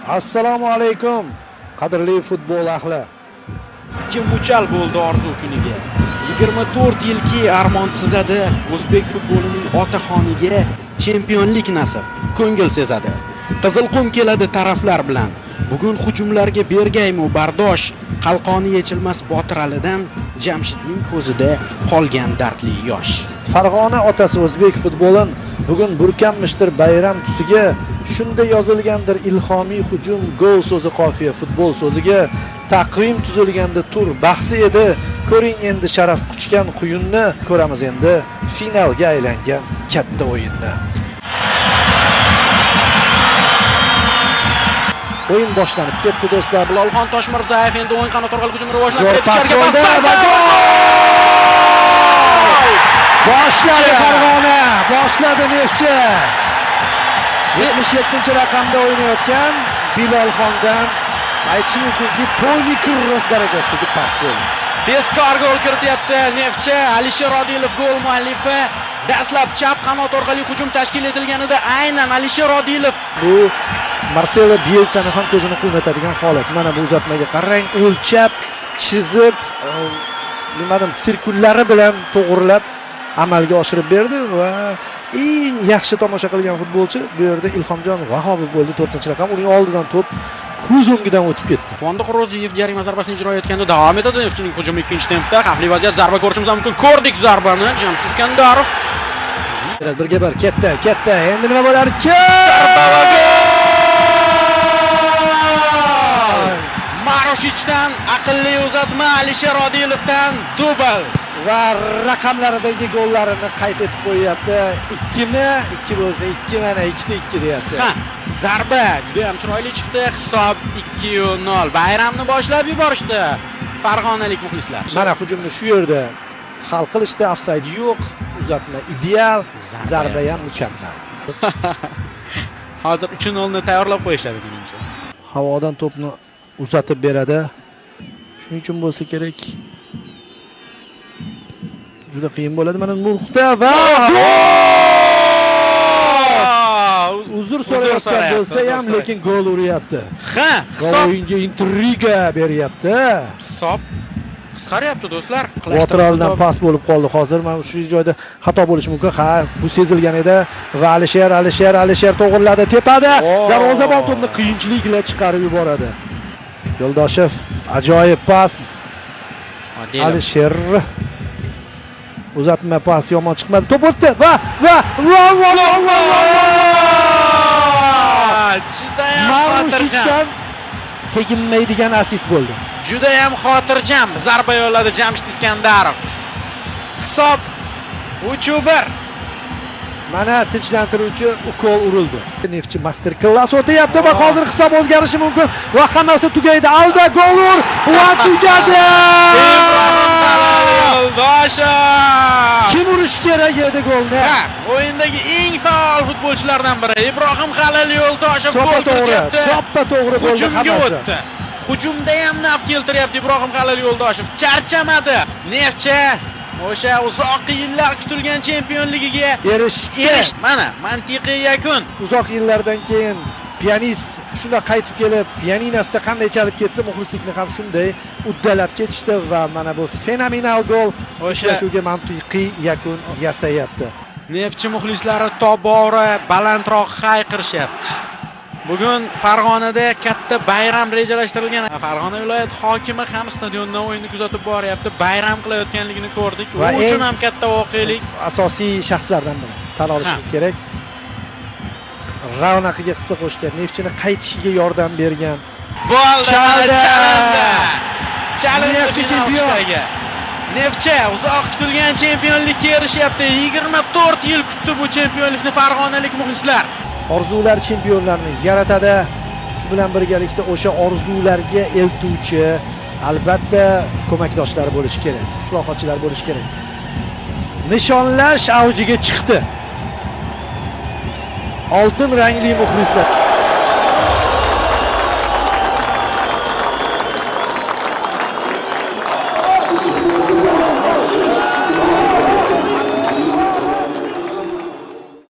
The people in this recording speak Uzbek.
Assalomu alaykum, qadrli futbol ahli. Kim muchal bo'ldi orzu kuniga. 24 yilki armon sizadi, o'zbek futbolining otaxoniga chempionlik nasib, ko'ngil sezadi. Qizilqum keladi taraflar bilan. Bugun hujumlarga bergaymu bardosh, qalqoni yechilmas Botir Alidan Jamshidning ko'zida qolgan dardli yosh. Farg'ona otasi o'zbek futbolin bugun burkanmishdir bayram tusiga. Shunda yozilgandir ilhomiy hujum, gol so'zi qofiya futbol so'ziga. Taqvim tuzilganda tur bahsi edi. Ko'ring endi sharaf quchgan quyunni, ko'ramiz endi finalga aylangan katta o'yinni. O'yin boshlanib ketdi do'stlar. Bilolxon Toshmirzayev endi o'yin qanot orqali hujumni Zo'r rivojlantirib pas bo'ldi. Boshladi Farg'ona, boshladi Neftchi. 77-raqamda o'ynayotgan Bilolxondan aytish mumkinki to'yni kurros darajasidagi pas bo'ldi. Tezkor gol kirityapti Neftchi. Alisher Odilov gol muallifi. Dastlab chap qanot orqali hujum tashkil etilganida aynan Alisher Odilov bu Marcelo Bielsani ham ko'zini quvnatadigan holat. Mana bu uzatmaga qarang, o'lchab, chizib, nimadan sirkullari bilan to'g'rilab amalga oshirib berdi va eng yaxshi tomosha qilgan futbolchi bu yerda Ilhomjon Vahobov bo'ldi. 4-raqam uning oldidan to'p ko'z o'ngidan o'tib ketdi. Fondiq Ro'ziyev jarima zarbasini ijro etganda davom etadi. Neftchining hujumi ikkinchi tempda. Xavfli vaziyat, zarba ko'rishimiz mumkin. Ko'rdik zarbani. Jamshid Iskandarov. Birga bir katta. Endi nima bo'lar? Maroshichdan aqlli uzatma, Alisher Odilovdan dubl Va raqamlaridagi gollarini qayd etib qo'yapti. 2 bo'lsa 2 mana 2 deyapti. Ha, zarba juda ham chiroyli chiqdi. Hisob 2-0. Bayramni boshlab yuborishdi farg'onalik muxlislar. Mana hujumni shu yerda hal qilishdi, ofsayd yo'q, uzatma ideal, zarba ham mukammal. Hozir 3-0 ni tayyorlab qo'yishadi menimcha. Havodan to'pni uzatib beradi. Shuning uchun bo'lsa kerak. Juda qiyin bo'ladi mana bu nuqta va uzr so'rayotgan bo'lsa ham, lekin gol uryapti. Ha, hisob o'yinga intriga beryapti. Hisob qisqaryapti do'stlar. Lateraldan pas bo'lib qoldi. Hozir mana shu joyda xato bo'lishi mumkin. Ha, bu sezilgan edi va Alisher to'g'riladi, tepada. Darvozabon to'pni qiyinchilik bilan chiqarib yuboradi. Yo'ldoshev ajoyib pas. Alisher uzatma pas yomon chiqmadi. To'p o'tdi va juda ham xotirjam. Teginmaydigan assist bo'ldi. Juda ham xotirjam zarba yo'lladi Jamshid Iskandarov. Hisob 3-1. Mana tinchlantiruvchi ukol urildi. Neftchi master klass o'tyapti va hozir hisob o'zgarishi mumkin va hammasi tugaydi. Alda gol ur va tugadi. Kim urish kerak edi golni? O'yindagi eng faol futbolchilardan biri Ibrohim Halil Yo'ldoshev gol kirityapti. To'g'ri bo'ldi. Hujumga o'tdi. Hujumda ham naf keltiryapti Ibrohim Halil Yo'ldoshev. Charchamadi. Neftchi o'sha uzoq yillar kutilgan chempionligiga erishdi. Mana mantiqiy yakun. Uzoq yillardan keyin pianist shunda qaytib kelib, pianinasida qanday chalib ketsa, muxlislikni ham shunday uddalab ketishdi va mana bu fenomenal gol o'sha shunga mantiqiy yakun yasayapti. Neftchi muxlislari tobora balandroq hayqirishyapti. Bugun Farg'onada katta bayram rejalashtirilgan. Farg'ona viloyat hokimi ham stadiondan o'yinni kuzatib boryapti. Bayram qilayotganligini ko'rdik. U uchun ham katta voqelik. Asosiy shaxslardan biri. Tan olishimiz kerak. Ravnaqiga hissa qo'shgan, Neftchini qaytishiga yordam bergan. Neftchi chempion. Neftchi uzoq kutilgan chempionlikka erishyapti. 24 yil kutdi bu chempionlikni farg'onalik muxlislar. Orzular chempionlarni yaratadi. Shu bilan birgalikda o'sha orzularga eltuvchi albatta ko'makdoshlar bo'lishi kerak, islohotchilar bo'lishi kerak. Nishonlash avjiga chiqdi. Oltin rangli muxlislar